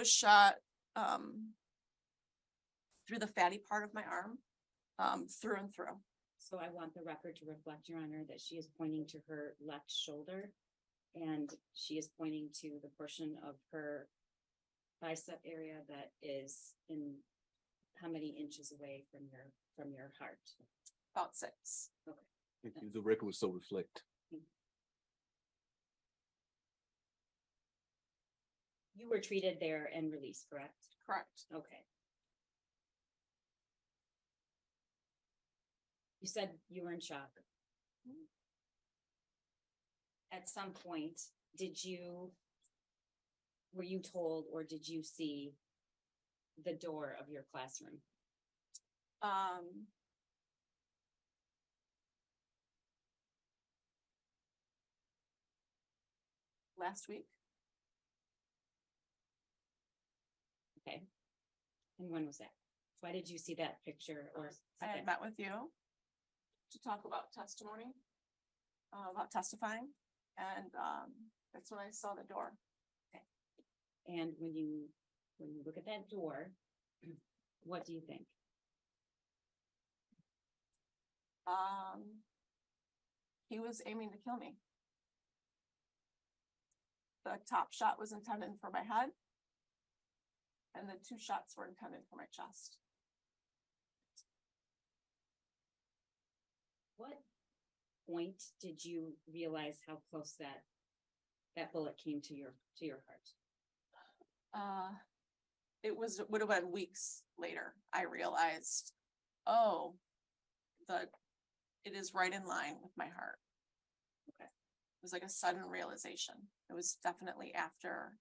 was shot, through the fatty part of my arm, through and through. So I want the record to reflect, Your Honor, that she is pointing to her left shoulder. And she is pointing to the portion of her bicep area that is in how many inches away from your heart? About 6. Thank you. The record would so reflect. You were treated there and released, correct? Correct. Okay. You said you were in shock. At some point, were you told or did you see the door of your classroom? Last week. Okay. And when was that? Why did you see that picture or? I had met with you to talk about testimony, about testifying, and that's when I saw the door. And when you look at that door, what do you think? He was aiming to kill me. The top shot was intended for my head, and the 2 shots were intended for my chest. What point did you realize how close that bullet came to your heart? It would have been weeks later. I realized, oh, it is right in line with my heart. Okay. It was like a sudden realization. It was definitely after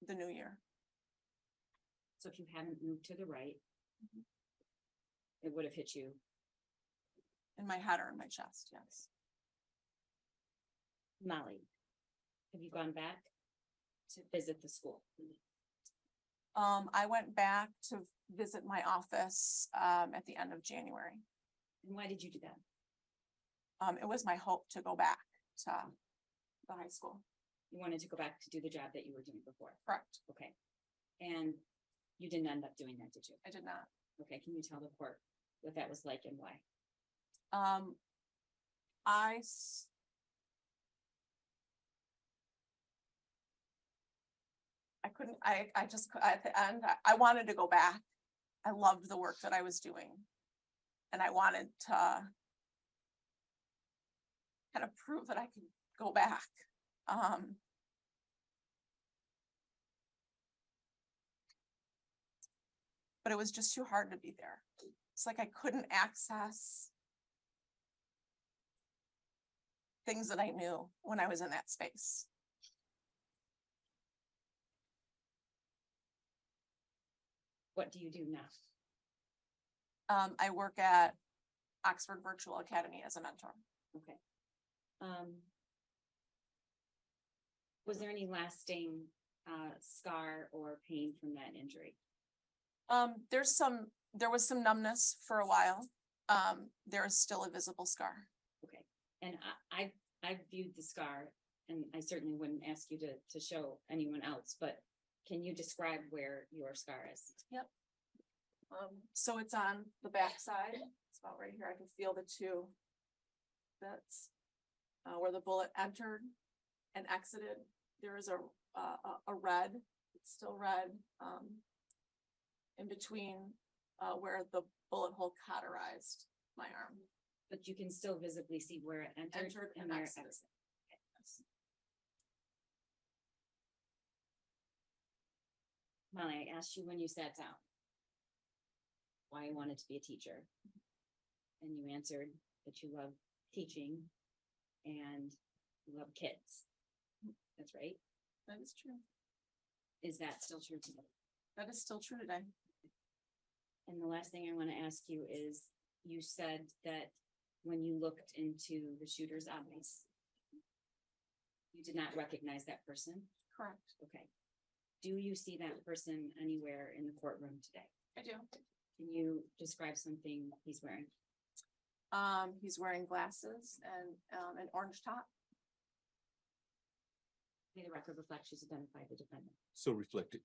the new year. So if you hadn't moved to the right, it would have hit you. In my head or in my chest, yes. Molly, have you gone back to visit the school? I went back to visit my office at the end of January. And why did you do that? It was my hope to go back to the high school. You wanted to go back to do the job that you were doing before? Correct. Okay. And you didn't end up doing that, did you? I did not. Okay, can you tell the court what that was like and why? I couldn't, I just, at the end, I wanted to go back. I loved the work that I was doing. And I wanted to kind of prove that I could go back. But it was just too hard to be there. It's like I couldn't access things that I knew when I was in that space. What do you do now? I work at Oxford Virtual Academy as a mentor. Okay. Was there any lasting scar or pain from that injury? There was some numbness for a while. There is still a visible scar. Okay. And I viewed the scar, and I certainly wouldn't ask you to show anyone else, but can you describe where your scar is? Yep. So it's on the back side. It's about right here. I can feel the 2 bits where the bullet entered and exited. There is a red. It's still red in between where the bullet hole cauterized my arm. But you can still visibly see where it entered and where it exited. Okay. Molly, I asked you when you sat down why you wanted to be a teacher. And you answered that you love teaching and you love kids. That's right. That is true. Is that still true today? That is still true today. And the last thing I want to ask you is, you said that when you looked into the shooter's eyes, you did not recognize that person? Correct. Okay. Do you see that person anywhere in the courtroom today? I do. Can you describe something he's wearing? He's wearing glasses and an orange top. May the record reflect she's identified the defendant. So reflected.